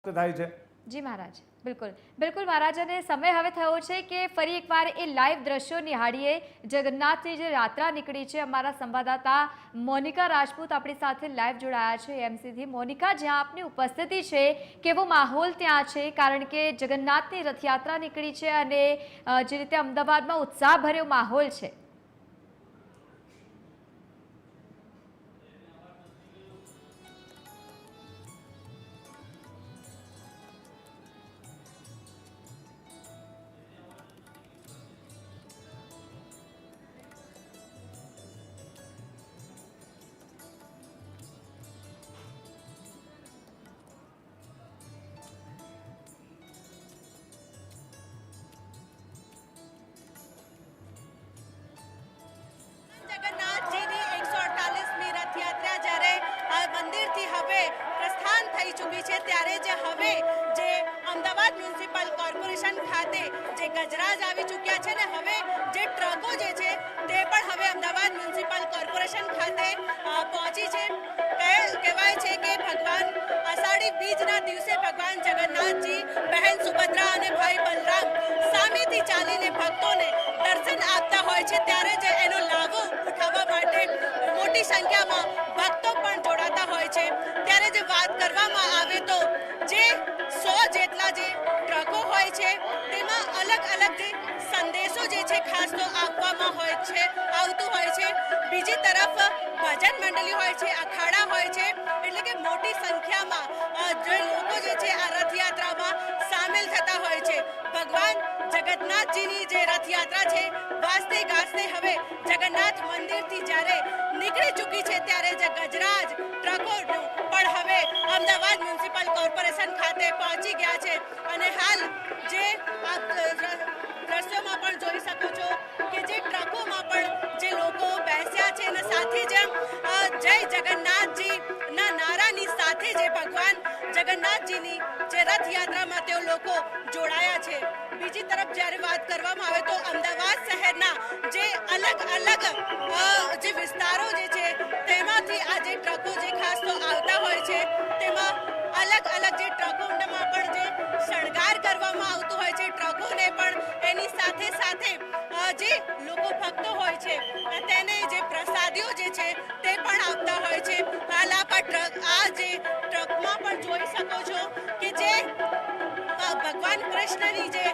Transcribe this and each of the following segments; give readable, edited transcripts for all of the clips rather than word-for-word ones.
થાય છે। જી મહારાજ, બિલકુલ બિલકુલ મહારાજ, અને સમય હવે થયો છે કે ફરી એકવાર એ લાઈવ દ્રશ્યો નિહાળીએ જગન્નાથની જે યાત્રા નીકળી છે। અમારા સંવાદદાતા મોનિકા રાજપૂત આપણી સાથે લાઈવ જોડાયા છે એમસીથી। મોનિકા, જ્યાં આપની ઉપસ્થિતિ છે, કેવો માહોલ ત્યાં છે? કારણ કે જગન્નાથની રથયાત્રા નીકળી છે અને જે રીતે અમદાવાદમાં ઉત્સાહભર્યો માહોલ છે। જગન્નાથજીની 148મી રથયાત્રા જ્યારે મંદિરથી હવે પ્રસ્થાન થઈ ચૂકી છે, ત્યારે જ હવે જે અમદાવાદ મ્યુનિસિપલ કોર્પોરેશન ખાતે જે ગજરાજ આવી ચૂક્યા છે ને હવે જે ટ્રકો જે છે તે પણ હવે અમદાવાદ મ્યુનિસિપલ કોર્પોરેશન ખાતે પહોંચી છે। કહેવાય છે કે ભગવાન અષાઢી બીજના દિવસે ભગવાન જગન્નાથજી, બહેન સુભદ્રા અને ભાઈ બલરામ સામેથી ચાલીને ભક્તોને દર્શન આપતા હોય છે, ત્યારે જ એનો લાભો ઉઠાવવા માટે મોટી સંખ્યામાં ભક્તો પણ જોડાતા હોય છે। ત્યારે જે વાત કરવામાં આવે તો જે 100 જેટલા જે ટ્રકો હોય છે તેમાં અલગ અલગ જે સંદેશો જે છે ખાસ તો આપવામાં આવતું હોય છે। બીજી તરફ ભજન મંડળી હોય છે, અખાડા હોય છે, એટલે કે મોટી સંખ્યામાં જે લોકો જે છે આ રથયાત્રામાં સામેલ થતા હોય છે। ભગવાન જગન્નાથજીની જે રથયાત્રા છે વાજતે ગાજતે હવે જગન્નાથ મંદિરથી જ્યારે નીકળી ચૂકી છે, ત્યારે જે ગજરાજ ટ્રકો પણ હવે અમદાવાદ મ્યુનિસિપલ કોર્પોરેશન ખાતે પહોંચી ગયા છે। અને હાલ જે આપ દ્રશ્યોમાં પણ જોઈ શકો છો કે જે ટ્રકોમાં પણ જે લોકો બેસ્યા છે અને સાથે જ જય જગન્નાથજી ના નારાની સાથે જે ભગવાન જગન્નાથજીની જે રથયાત્રામાં તેઓ લોકો જોડાયા છે। બીજી તરફ જ્યારે વાત કરવામાં આવે તો અમદાવાદ શહેરના જે અલગ અલગ જે વિસ્તારો જે છે તેમાંથી આ જે ટ્રકો જે ખાસ તો આવતા હોય છે, તેમાં અલગ અલગ જે ટ્રકોમાં પણ જે શણગાર કરવામાં આવતું હોય છે, ટ્રકોને પણ એની સાથે સાથે જે લોકો ભક્તો હોય છે તેને જે પ્રસાદીઓ જે છે તે પણ આપતા હોય છે। હાલ આ જે ટ્રકમાં પણ જોઈ શકો છો કે જે ભગવાન કૃષ્ણની જે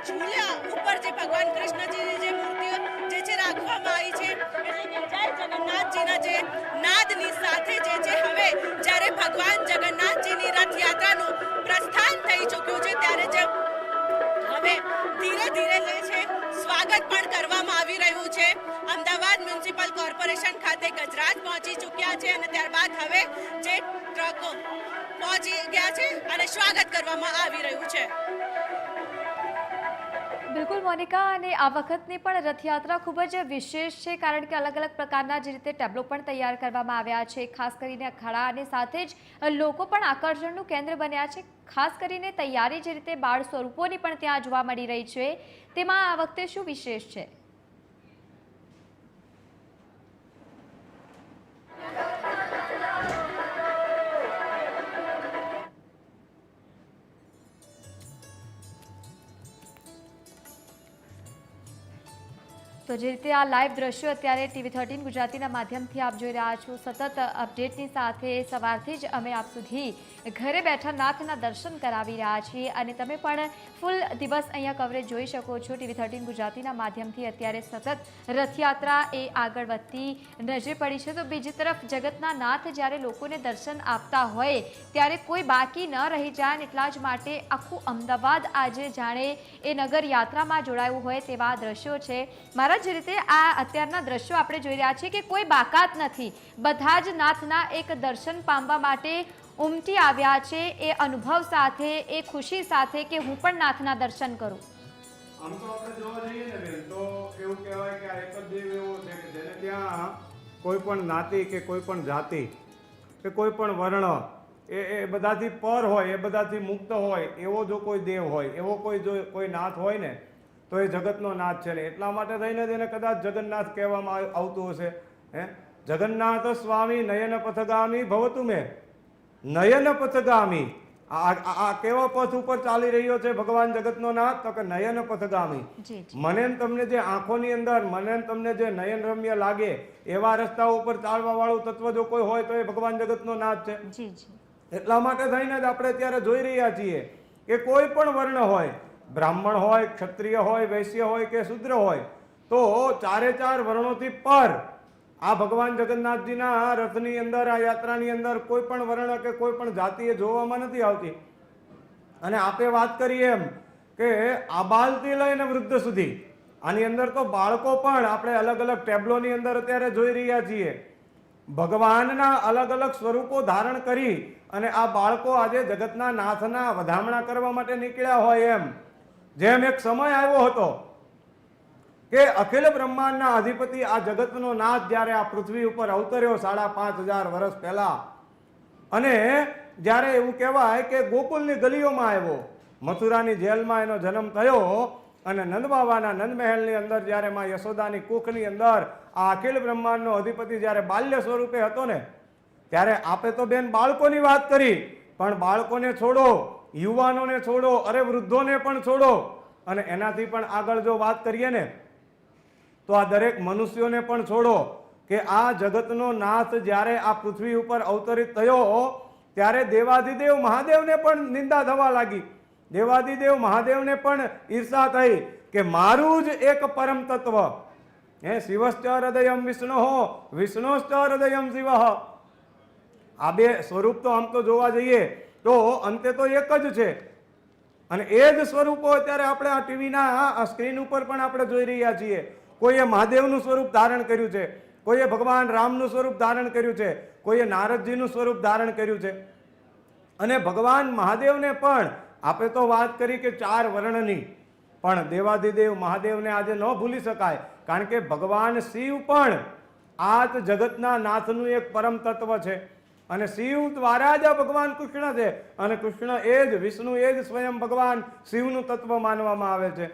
ઝૂલા ઉપર જે ભગવાન કૃષ્ણજીની જે મૂર્તિઓ જે છે રાખવામાં આવી છે, એટલે કે જય જગન્નાથજીના જે નાદની સાથે જે છે હવે જ્યારે ભગવાન જગન્નાથજીની રથયાત્રાનું પ્રસ્થાન થઈ ચૂક્યું છે, ત્યારે જ હવે ધીરે ધીરે જે છે સ્વાગત પણ કરવામાં આવી રહ્યું છે। અમદાવાદ મ્યુનિસિપલ કોર્પોરેશન ખાતે ગજરાજ પહોંચી ચૂક્યા છે અને ત્યારબાદ હવે જે ટ્રકો પહોંચી ગયા છે અને સ્વાગત કરવામાં આવી રહ્યું છે। બિલકુલ મોનિકા, અને આ વખતની પણ રથયાત્રા ખૂબ જ વિશેષ છે, કારણ કે અલગ અલગ પ્રકારના જે રીતે ટેબ્લો પણ તૈયાર કરવામાં આવ્યા છે, ખાસ કરીને અખાડા, અને સાથે જ લોકો પણ આકર્ષણનું કેન્દ્ર બન્યા છે। ખાસ કરીને તૈયારી જે રીતે બાળ સ્વરૂપોની પણ ત્યાં જોવા મળી રહી છે, તેમાં આ વખતે શું વિશેષ છે? તો જે રીતે આ લાઈવ દ્રશ્યો અત્યારે TV13 ગુજરાતીના માધ્યમથી આપ જોઈ રહ્યા છો, સતત અપડેટની સાથે સવારથી જ અમે આપ સુધી ઘરે બેઠા નાથના દર્શન કરાવી રહ્યા છીએ, અને તમે પણ ફૂલ દિવસ અહીંયા કવરેજ જોઈ શકો છો। TV13 ગુજરાતીના માધ્યમથી અત્યારે સતત રથયાત્રા એ આગળ વધતી નજરે પડી છે। તો બીજી તરફ જગતના નાથ જ્યારે લોકોને દર્શન આપતા હોય ત્યારે કોઈ બાકી ન રહી જાય, એટલા જ માટે આખું અમદાવાદ આજે જાણે એ નગર યાત્રામાં જોડાયું હોય તેવા દ્રશ્યો છે। મારા જે રીતે આ અત્યારના દ્રશ્યો આપણે જોઈ રહ્યા છીએ કે કોઈ બાકાત નથી, બધા જ નાથના એક દર્શન પામવા માટે ઉમટી આવ્યા છે, એ અનુભવ સાથે, એ ખુશી સાથે કે હું પણ નાથના દર્શન કરું। આમ તો આપણે જોવા જઈએ ને બેન, તો એવું કહેવાય કે આ એક જ દેવ એવો છે કે જેને ત્યાં કોઈ પણ જ્ઞાતિ કે કોઈ પણ જાતિ કે કોઈ પણ વર્ણ એ બધાથી પર હોય, એ બધાથી મુક્ત હોય એવો જો કોઈ દેવ હોય, એવો કોઈ નાથ હોય ને તો એ જગતનો નાથ છે ને એટલા માટે થઈને તેને કદાચ જગન્નાથ કહેવામાં આવતું હશે। જગન્નાથ સ્વામી નયન પથગામી ભવતુ મેં, નયન પથગામી આ કેવા પથ ઉપર ચાલી રહ્યો છે ભગવાન જગતનો નાથ? તો કે નયન પથગામી. જી જી મને ને તમને જે આંખોની અંદર, મને ને તમને જે નયન રમ્ય લાગે એવા રસ્તા ઉપર ચાલવા વાળું તત્વ જો કોઈ હોય તો એ ભગવાન જગતનો નાથ છે. જી જી એટલા માટે થઈને જ આપણે અત્યારે જોઈ રહ્યા છીએ કે કોઈ પણ વર્ણ હોય, બ્રાહ્મણ હોય, ક્ષત્રિય હોય, વૈશ્ય હોય કે શૂદ્ર હોય, તો ચારે ચાર વર્ણોથી પર આ ભગવાન જગન્નાથજીના રથની અંદર, આ યાત્રાની અંદર કોઈ પણ વર્ણ કે કોઈ પણ જાતિ એ જોવામાં નથી આવતી. અને આપે વાત કરી એમ કે આબાલથી લઈને વૃદ્ધ સુધી, આની અંદર તો બાળકો પણ આપણે અલગ અલગ ટેબ્લોની અંદર અત્યારે જોઈ રહ્યા છીએ. ભગવાનના અલગ અલગ સ્વરૂપો ધારણ કરી અને આ બાળકો આજે જગતના નાથના વધામણા કરવા માટે નીકળ્યા હોય એમ. જેમ એક સમય આવ્યો હતો કે અખિલ બ્રહ્માંડના અધિપતિ આ જગતનો નાથ જ્યારે આ પૃથ્વી ઉપર અવતર્યો 5,500 વર્ષ પહેલા, અને જ્યારે એવું કહેવાય કે ગોકુલની ગલીઓમાં આવ્યો, મથુરાની જેલમાં એનો જન્મ થયો, અને નંદબાબાના નંદમહેલની અંદર જ્યારે માં યશોદાની કુખની અંદર આ અખિલ બ્રહ્માંડનો અધિપતિ જ્યારે બાલ્ય સ્વરૂપે હતો ને, ત્યારે આપે તો બેન બાળકોની વાત કરી, પણ બાળકોને છોડો, યુવાનોને છોડો, અરે વૃદ્ધોને પણ છોડો, અને એનાથી પણ આગળ જો વાત કરીએ ને તો આ દરેક મનુષ્યોને પણ છોડો કે આ જગતનો નાથ જ્યારે આ પૃથ્વી ઉપર અવતરિત થયો ત્યારે દેવાધિદેવ મહાદેવને પણ નિંદા થવા લાગી. દેવાધિદેવ મહાદેવને પણ ઈર્ષા થઈ કે મારું જ એક પરમ તત્વ, શિવશ્ચ હૃદયમ વિષ્ણો, વિષ્ણોશ્ચ હૃદયમ શિવ. આ બે સ્વરૂપ તો આમ તો જોવા જઈએ તો અંતે તો એક જ છે, અને એ જ સ્વરૂપો અત્યારે આપણે આ ટીવીના સ્ક્રીન ઉપર પણ આપણે જોઈ રહ્યા છીએ. કોઈએ મહાદેવનું સ્વરૂપ ધારણ કર્યું છે, કોઈએ ભગવાન રામનું સ્વરૂપ ધારણ કર્યું છે, કોઈએ નારદજીનું સ્વરૂપ ધારણ કર્યું છે. અને ભગવાન મહાદેવને પણ આપણે તો વાત કરી કે 4 વર્ણની, પણ દેવાધિદેવ મહાદેવને આજે ન ભૂલી શકાય, કારણ કે ભગવાન શિવ પણ આ જગતના નાથનું એક પરમ તત્વ છે. અને શિવ દ્વારા જ ભગવાન કૃષ્ણ છે, અને કૃષ્ણ એ જ, વિષ્ણુ એ જ સ્વયં ભગવાન શિવનું તત્વ માનવામાં આવે છે.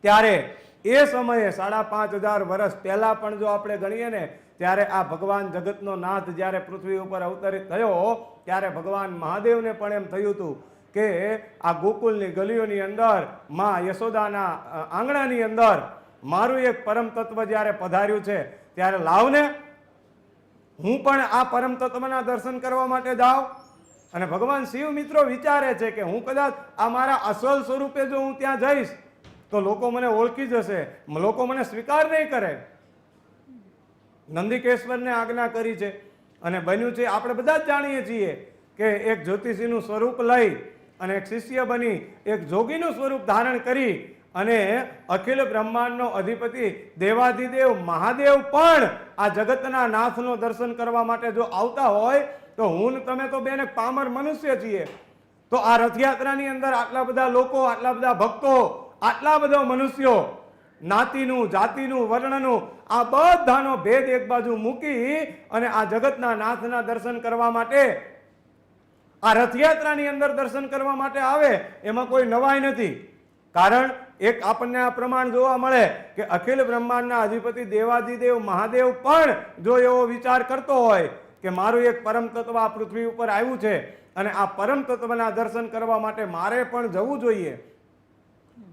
ત્યારે એ સમયે 5,500 વર્ષ પહેલા પણ જો આપણે ગણીએ ને, ત્યારે આ ભગવાન જગતનો નાથ જ્યારે પૃથ્વી ઉપર અવતરિત થયો ત્યારે ભગવાન મહાદેવને પણ એમ થયું હતું કે આ ગોકુલની ગલીઓની અંદર, માં યશોદાના આંગણાની અંદર મારું એક પરમ તત્વ જ્યારે પધાર્યું છે, ત્યારે લાવને હું પણ આ પરમ તત્વના દર્શન કરવા માટે જાઉં. અને ભગવાન શિવ મિત્રો વિચારે છે કે હું કદાચ આ મારા અસલ સ્વરૂપે જો હું ત્યાં જઈશ તો લોકો મને ઓળખી જશે, લોકો મને સ્વીકાર નહીં કરે. નંદિકેશ્વરને આજ્ઞા કરી છે, અને બન્યું છે આપણે બધા જ જાણીએ છીએ કે એક જ્યોતિષીનું સ્વરૂપ લઈ અને એક શિષ્ય બની એક જોગીનું સ્વરૂપ ધારણ કરી અને અખિલ બ્રહ્માંડનો અધિપતિ દેવાધિદેવ મહાદેવ પણ આ જગતના નાથનો દર્શન કરવા માટે જો આવતા હોય તો હું ને તમે તો બેન એક પામર મનુષ્ય છીએ. તો આ રથયાત્રાની અંદર આટલા બધા લોકો, આટલા બધા ભક્તો, આટલા બધા મનુષ્યો, જ્ઞાતિનું, જાતિનું, વર્ણનું આ બધાનો ભેદ એક બાજુ મૂકી અને આ જગતના નાથના દર્શન કરવા માટે આ રથયાત્રાની અંદર દર્શન કરવા માટે આવે, એમાં કોઈ નવાઈ નથી. કારણ એક આપણને આ પ્રમાણ જોવા મળે કે અખિલ બ્રહ્માંડના અધિપતિ દેવાધિદેવ મહાદેવ પણ જો એવો વિચાર કરતો હોય કે મારું એક પરમ તત્વ આ પૃથ્વી ઉપર આવ્યું છે અને આ પરમ તત્વના દર્શન કરવા માટે મારે પણ જવું જોઈએ.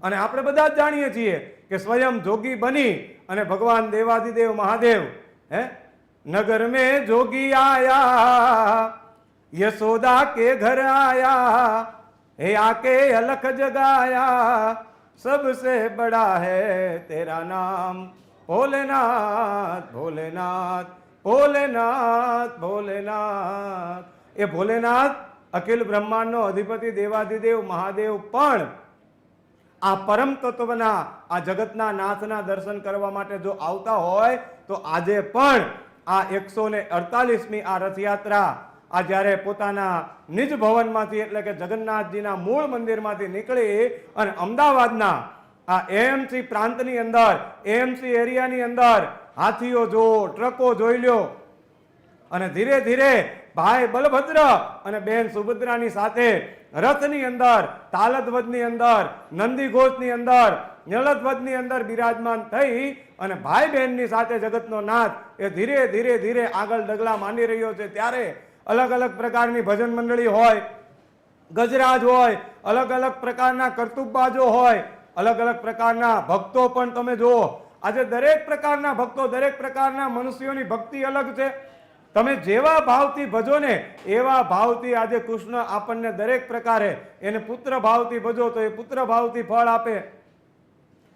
અને આપણે બધા જ જાણીએ છીએ કે સ્વયં જોગી બની અને ભગવાન દેવાધિદેવ મહાદેવ નગર મેં જોગી આયા, यशोदा के घर आया, हे आके अलख जगाया, सबसे बड़ा है तेरा नाम भोलेनाथ भोलेनाथ भोलेनाथ भोलेनाथ. એ ભોલેનાથ અખિલ બ્રહ્માંડનો અધિપતિ દેવાધિદેવ મહાદેવ પણ આ પરમ તત્વના આ જગતના નાથના દર્શન કરવા માટે જો આવતા હોય તો આજે પણ આ 148મી આ રથયાત્રા આ જ્યારે પોતાના નિજ ભવનમાંથી એટલે કે જગન્નાથજીના મૂળ મંદિરમાંથી નીકળી અને અમદાવાદના આ એએમસી પ્રાંતની અંદર, એએમસી એરિયાની અંદર હાથીઓ જો, ટ્રકો જોઈ લ્યો, અને ધીરે ધીરે ભાઈ બલભદ્ર અને બેન સુભદ્રાની સાથે રથની અંદર, તાલધ્વજની અંદર, નંદીઘોષની અંદર, નળધ્વજની અંદર બિરાજમાન થઈ અને ભાઈ બહેનની સાથે જગતનો નાથ એ ધીરે ધીરે ધીરે આગળ ડગલા માંડી રહ્યો છે. ત્યારે અલગ અલગ પ્રકારની ભજન મંડળી હોય, ગજરાજ હોય, અલગ અલગ પ્રકારના કરતૂબબાજો હોય, અલગ અલગ પ્રકારના ભક્તો પણ તમે જુઓ. આજે દરેક પ્રકારના ભક્તો, દરેક પ્રકારના મનુષ્યોની ભક્તિ અલગ છે. તમે જેવા ભાવથી ભજો ને એવા ભાવથી આજે કૃષ્ણ આપણને દરેક પ્રકારે, એને પુત્ર ભાવથી ભજો તો એ પુત્ર ભાવથી ફળ આપે,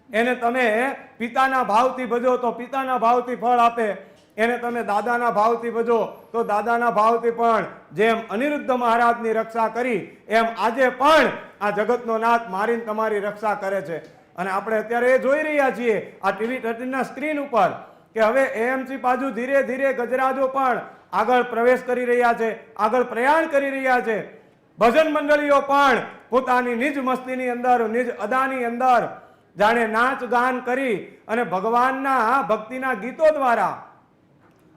એને તમે પિતાના ભાવથી ભજો તો પિતાના ભાવથી ફળ આપે, એને તમે દાદાના ભાવથી ભજો તો દાદાના ભાવથી પણ. જેમ અનિરુદ્ધ મહારાજની રક્ષા કરી એમ આજે પણ આ જગતનો નાથ મારીને તમારી રક્ષા કરે છે. અને આપણે અત્યારે એ જોઈ રહ્યા છીએ આ TV13 ના સ્ક્રીન ઉપર કે હવે એએમસી બાજુ ધીરે ધીરે ગજરાજો પણ આગળ પ્રવેશ કરી રહ્યા છે, આગળ પ્રયાણ કરી રહ્યા છે. ભજન મંડળીઓ પણ પોતાની નિજ મસ્તીની અંદર, નિજ અદાની અંદર જાણે નાચ ગાન કરી અને ભગવાનના ભક્તિના ગીતો દ્વારા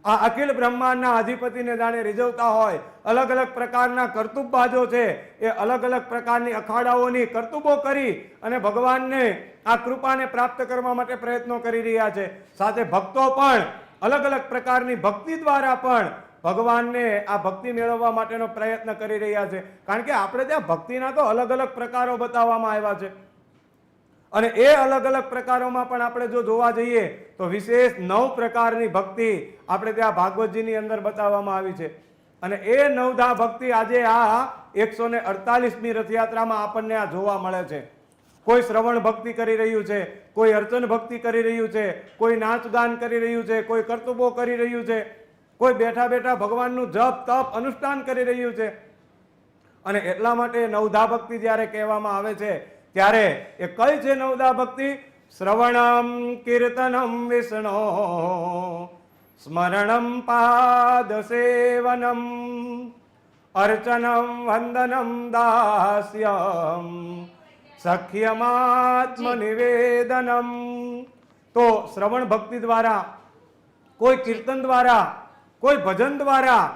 આ અખિલ બ્રહ્માંડના અધિપતિને જાણે રીઝવતા હોય. અલગ અલગ પ્રકારના કરતૂબબાજો છે એ અલગ અલગ પ્રકારની અખાડાઓની કરતૂબો કરી અને ભગવાનને આ કૃપાને પ્રાપ્ત કરવા માટે પ્રયત્નો કરી રહ્યા છે. સાથે ભક્તો પણ અલગ અલગ પ્રકારની ભક્તિ દ્વારા પણ ભગવાનને આ ભક્તિ મેળવવા માટેનો પ્રયત્ન કરી રહ્યા છે. કારણ કે આપણે ત્યાં ભક્તિના તો અલગ અલગ પ્રકારો બતાવવામાં આવ્યા છે અને એ અલગ અલગ પ્રકારોમાં પણ આપણે જો જોવા જઈએ તો વિશેષ 9 પ્રકારની ભક્તિ આપણે ત્યાં ભાગવતજીની અંદર બતાવવામાં આવી છે. અને એ 9 ભક્તિ આજે આ 148મી રથયાત્રામાં આપણને આ જોવા મળે છે. કોઈ શ્રવણ ભક્તિ કરી રહ્યું છે, કોઈ અર્ચન ભક્તિ કરી રહ્યું છે, કોઈ નાચ ગાન કરી રહ્યું છે, કોઈ કરતૂબો કરી રહ્યું છે, કોઈ બેઠા બેઠા ભગવાનનું જપ તપ અનુષ્ઠાન કરી રહ્યું છે. અને એટલા માટે 9 ભક્તિ જ્યારે કહેવામાં આવે છે ત્યારે એ કઈ છે 9 ભક્તિ? શ્રવણમ કીર્તનમ વિષ્ણુ, સ્મરણમ પાદ સેવનમ, અર્ચનમ વંદનમ દાસ્યમ, સખ્યમાત્મ નિવેદનમ. તો શ્રવણ ભક્તિ દ્વારા, કોઈ કીર્તન દ્વારા, કોઈ ભજન દ્વારા,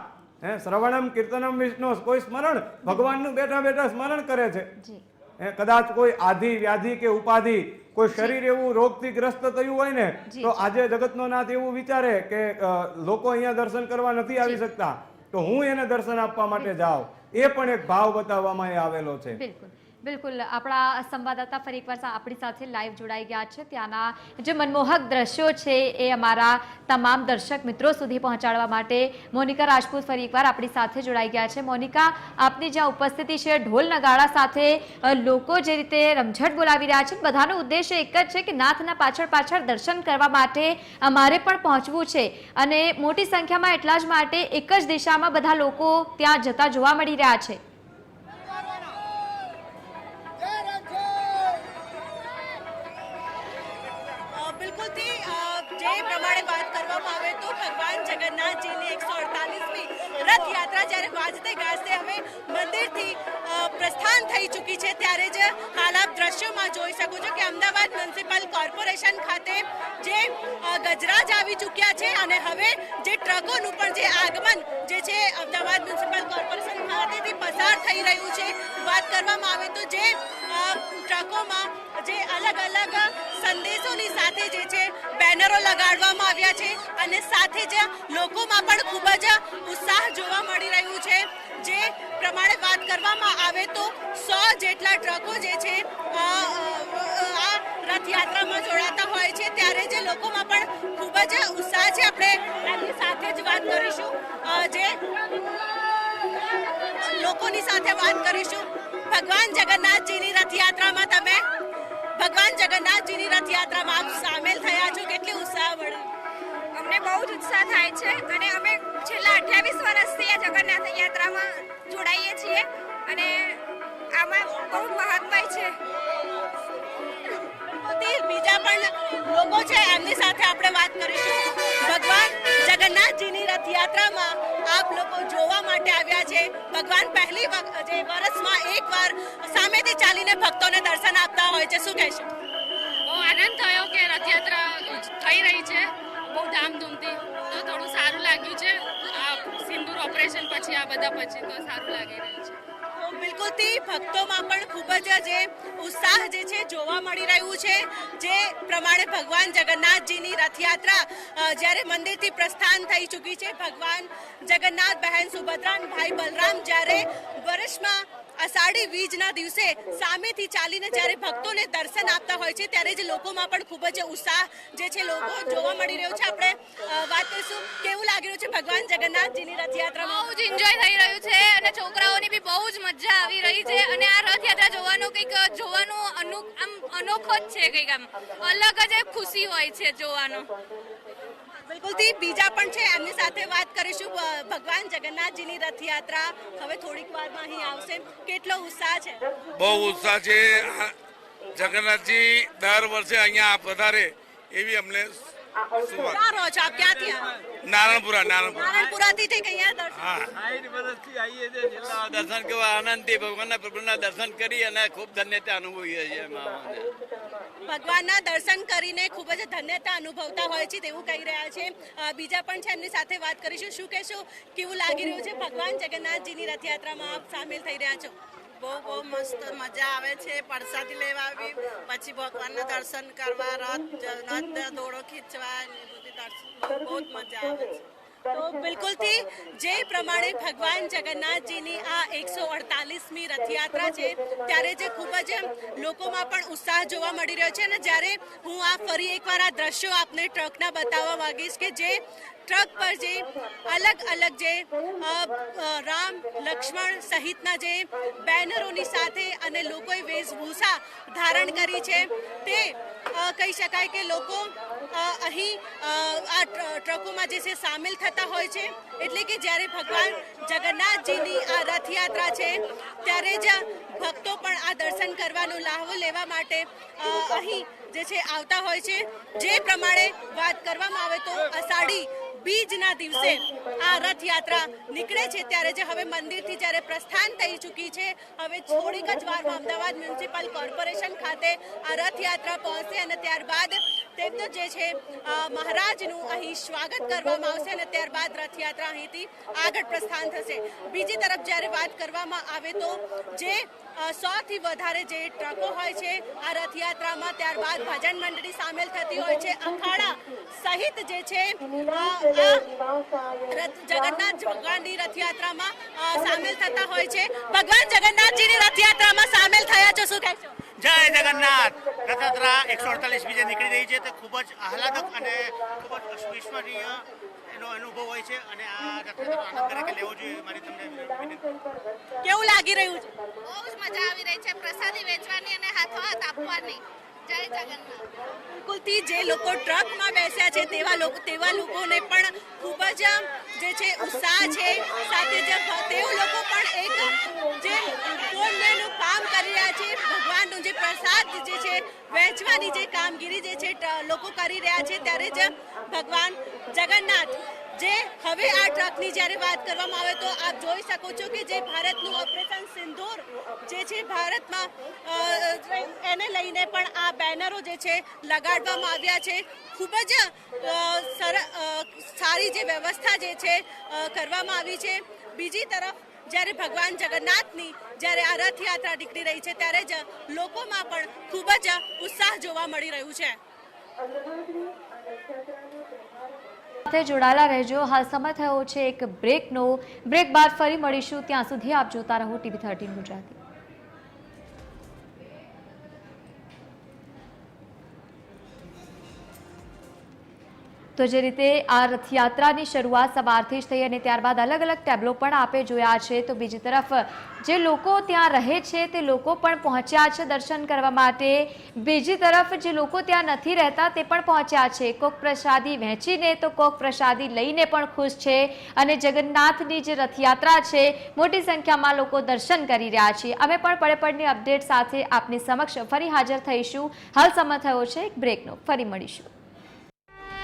શ્રવણમ કીર્તનમ વિષ્ણુ, કોઈ સ્મરણ, ભગવાનનું બેઠા બેઠા સ્મરણ કરે છે. કદાચ કોઈ આધિ વ્યાધિ કે ઉપાધિ, કોઈ શરીર એવું રોગથી ગ્રસ્ત થયું હોય ને તો આજે જગતનો નાથ એવું વિચારે કે લોકો અહીંયા દર્શન કરવા નથી આવી શકતા તો હું એને દર્શન આપવા માટે જાઉં. એ પણ એક ભાવ બતાવવામાં આવેલો છે. બિલકુલ બિલકુલ. આપણા સંવાદદાતા ફરી એકવાર આપણી સાથે લાઈવ જોડાઈ ગયા છે. ત્યાંના જે મનમોહક દ્રશ્યો છે એ અમારા તમામ દર્શક મિત્રો સુધી પહોંચાડવા માટે મોનિકા રાજપૂત ફરી એકવાર આપણી સાથે જોડાઈ ગયા છે. મોનિકા, આપની જ્યાં ઉપસ્થિતિ છે, ઢોલ નગાડા સાથે લોકો જે રીતે રમઝટ બોલાવી રહ્યા છે, બધાનો ઉદ્દેશ્ય એક જ છે કે નાથના પાછળ પાછળ દર્શન કરવા માટે અમારે પણ પહોંચવું છે. અને મોટી સંખ્યામાં એટલા જ માટે એક જ દિશામાં બધા લોકો ત્યાં જતા જોવા મળી રહ્યા છે. જે પ્રમાણે વાત કરવામાં આવે તો ભગવાન જગન્નાથજીની 148મી રથયાત્રા જ્યારે વાજતે ગાજતે હવે મંદિરથી પ્રસ્થાન થઈ ચૂકી છે ત્યારે જ હાલ આપ દ્રશ્યોમાં જોઈ શકો છો કે અમદાવાદ મ્યુનિસિપલ કોર્પોરેશન ખાતે જે ગજરાજ આવી ચૂક્યા છે અને હવે જે ટ્રકોનું પણ જે આગમન જે છે અમદાવાદ મ્યુનિસિપલ કોર્પોરેશન ખાતેથી પસાર થઈ રહ્યું છે. વાત કરવામાં આવે તો જે ટ્રકોમાં જે અલગ અલગ સંદેશોની સાથે જે છે બેનરો લગાડવામાં આવ્યા છે અને સાથે જ લોકોમાં પણ ખૂબ જ ઉત્સાહ જોવા મળી રહ્યું છે. જે પ્રમાણે વાત કરવામાં આવે તો 100 જેટલા ટ્રકો જે છે આ રથયાત્રામાં જોડાતા હોય છે ત્યારે જે લોકોમાં પણ ખૂબ જ ઉત્સાહ છે. આપણે એમની સાથે જ વાત કરીશું, જે લોકોની સાથે વાત કરીશું. ભગવાન જગન્નાથજીની રથયાત્રામાં તમે ભગવાન જગન્નાથજીની રથયાત્રામાં આપ સામેલ થયા છો, કેટલી ઉત્સાહ મળ્યો? અમને બહુ જ ઉત્સાહ થાય છે અને અમે છેલ્લા 28 વર્ષથી આ જગન્નાથ યાત્રામાં જોડાઈએ છીએ અને આમાં બહુ મહત્વ છે. બીજા પણ લોકો છે એમની સાથે આપણે વાત કરીશું. ભગવાન જગન્નાથજીની રથયાત્રામાં આપ લોકો જોવા માટે આવ્યા છે. ભગવાન પહેલી વખત જે વર્ષમાં એકવાર સામેથી ચાલીને ભક્તોને દર્શન આપતા હોય છે, શું કહેશો? બહુ આનંદ થયો કે રથયાત્રા થઈ રહી છે બહુ ધામધૂમથી, તો થોડું સારું લાગ્યું છે. આ સિંદૂર ઓપરેશન પછી આ બધા પછી તો સારું લાગી રહ્યું છે. બિલકુલથી ભક્તોમાં પણ ખૂબ જ જે ઉત્સાહ જે છે જોવા મળી રહ્યું છે. જે પ્રમાણે ભગવાન જગન્નાથજીની રથયાત્રા જ્યારે મંદિરથી પ્રસ્થાન થઈ ચૂકી છે, ભગવાન જગન્નાથ, બહેન સુભદ્રા, ભાઈ બલરામ જ્યારે વર્ષમાં અષાઢી બીજના દિવસે સામેથી ચાલીને જ્યારે ભક્તોને દર્શન આપતા હોય છે ત્યારે જ લોકોમાં પણ ખૂબ જ ઉત્સાહ જે છે લોકો જોવા મળી રહ્યો છે. આપણે વાત કરીશું કેવું લાગી રહ્યું છે ભગવાન જગન્નાથજીની રથયાત્રામાં. બહુ જ એન્જોય થઈ રહ્યું છે અને છોકરાઓની બી બહુ જ મજા આવી રહી છે અને આ રથયાત્રા જોવાનું અનોખો જ છે, કંઈક આમ અલગ જ એક ખુશી હોય છે જોવાનો. બિલકુલથી બીજા પણ છે, એમની સાથે વાત કરીશું. ભગવાન જગન્નાથજીની રથયાત્રા હવે થોડીક વારમાં અહીં આવશે, કેટલો ઉત્સાહ છે? બહુ ઉત્સાહ છે. જગન્નાથજી દર વર્ષે અહીંયા પધારે એવી અમને ક્યાં રહો છો આપ? ક્યાંથી આવો? નારણપુરા નારણપુરાથી ઠીક અહીંયા દર્શન. હા, દર્શન કરવા આનંદથી ભગવાનના પ્રભુના દર્શન કરી અને ખૂબ ધન્યતા અનુભવીએ છીએ. ભગવાનના દર્શન કરીને ખૂબ જ ધન્યતા અનુભવતા હોય છે તેવું કહી રહ્યા છે. બીજા પણ છે, એમની સાથે વાત કરીશું. શું કહેશો, કેવું લાગી રહ્યું છે ભગવાન જગન્નાથજીની રથયાત્રામાં આપ સામેલ થઈ રહ્યા છો? બહુ મસ્ત મજા આવે છે. પ્રસાદી લેવા આવી, પછી ભગવાનના દર્શન કરવા, રથ દોડો ખીચવા, બહુ જ મજા આવે છે. તો બિલકુલથી જે પ્રમાણે ભગવાન જગન્નાથજીની આ 148મી રથયાત્રા છે ત્યારે જે ખૂબ જ લોકોમાં પણ ઉત્સાહ જોવા મળી રહ્યો છે. અને જ્યારે હું આ ફરી એકવાર આ દ્રશ્યો આપને ટ્રકના બતાવવા માંગીશ કે જે ટ્રક પર જે અલગ અલગ જે રામ લક્ષ્મણ સહિતના જે બેનરોની સાથે અને લોકોએ વેશભૂષા ધારણ કરી છે તે કહી શકાય કે લોકો અહીં આ ટ્રકોમાં જે છે સામેલ થતા હોય છે. એટલે કે જ્યારે ભગવાન જગન્નાથજીની આ રથયાત્રા છે ત્યારે જ ભક્તો પણ આ દર્શન કરવાનો લાહવો લેવા માટે અહીં જે છે આવતા હોય છે. જે પ્રમાણે વાત કરવામાં આવે તો અષાઢી બીજના દિવસે આ રથયાત્રા નીકળે છે ત્યારે જે હવે મંદિરથી જ્યારે પ્રસ્થાન થઈ ચૂકી છે, હવે થોડીક જ વારમાં અમદાવાદ મ્યુનિસિપલ કોર્પોરેશન ખાતે આ રથયાત્રા પહોંચશે અને ત્યારબાદ તેમનું જે છે મહારાજનું અહીં સ્વાગત કરવામાં આવશે અને ત્યારબાદ રથયાત્રા અહીંથી આગળ પ્રસ્થાન થશે. બીજી તરફ જ્યારે વાત કરવામાં આવે તો જે 100થી વધારે જે ટ્રકો હોય છે આ રથયાત્રામાં, ત્યારબાદ ભજન મંડળી સામેલ થતી હોય છે, અખાડા સહિત જે છે જગન્નાથ ભગવાનની રથયાત્રામાં સામેલ થતા હોય છે. ભગવાન જગન્નાથજીની રથયાત્રામાં સામેલ થયા છો, શું કહેશો? જય જગન્નાથ. રથયાત્રા 148 બીજે નીકળી રહી છે તે ખૂબ જ આહલાદક અને ખૂબ જ અવિસ્મરણીય એનો અનુભવ હોય છે અને આ રથયાત્રાનો આનંદ દરેકે લેવો જોઈએ. મારી તમને વિનંતી. કેવું લાગી રહ્યું છે? બહુ જ મજા આવી રહી છે પ્રસાદી વેચવાની અને હાથો હાથ આપવાની. જય જગન્નાથ. બિલકુલથી જે લોકો ટ્રકમાં બેસ્યા છે તેવા લોકોને પણ ખૂબ જ જે છે ઉત્સાહ છે. સાથે જ તેઓ લોકો પણ એક જે પુણ્યનું કામ કરી રહ્યા છે, ભગવાનનો જે પ્રસાદ જે છે વહેંચવાની જે કામગીરી જે છે લોકો કરી રહ્યા છે ત્યારે જ ભગવાન જગન્નાથ જે હવે આ ટ્રકની જ્યારે વાત કરવામાં આવે તો આપ જોઈ શકો છો કે જે ભારતનું ઓપરેશન સિંદૂર જે છે ભારતમાં એને લઈને પણ આ બેનરો જે છે લગાડવામાં આવ્યા છે. ખૂબ જ સારી જે વ્યવસ્થા જે છે કરવામાં આવી છે. બીજી તરફ જ્યારે ભગવાન જગન્નાથની જ્યારે આ રથયાત્રા નીકળી રહી છે ત્યારે જ લોકોમાં પણ ખૂબ જ ઉત્સાહ જોવા મળી રહ્યું છે. સાથે જોડાયેલા રહેજો. હાલ સમય થયો છે એક બ્રેકનો. બ્રેક બાદ ફરી મળીશું. ત્યાં સુધી આપ જોતા રહો TV13 ગુજરાતી. તો જે રીતે આ રથયાત્રાની શરૂઆત સવારથી જ થઈ અને ત્યારબાદ અલગ અલગ ટેબ્લો પણ આપે જોયા છે, તો બીજી તરફ જે લોકો ત્યાં રહે છે તે લોકો પણ પહોંચ્યા છે દર્શન કરવા માટે. બીજી તરફ જે લોકો ત્યાં નથી રહેતા તે પણ પહોંચ્યા છે. કોક પ્રસાદી વહેંચીને તો કોક પ્રસાદી લઈને પણ ખુશ છે અને જગન્નાથની જે રથયાત્રા છે મોટી સંખ્યામાં લોકો દર્શન કરી રહ્યા છે. અમે પણ પડે અપડેટ સાથે આપની સમક્ષ ફરી હાજર થઈશું. હાલ સમય થયો છે એક બ્રેકનો. ફરી મળીશું.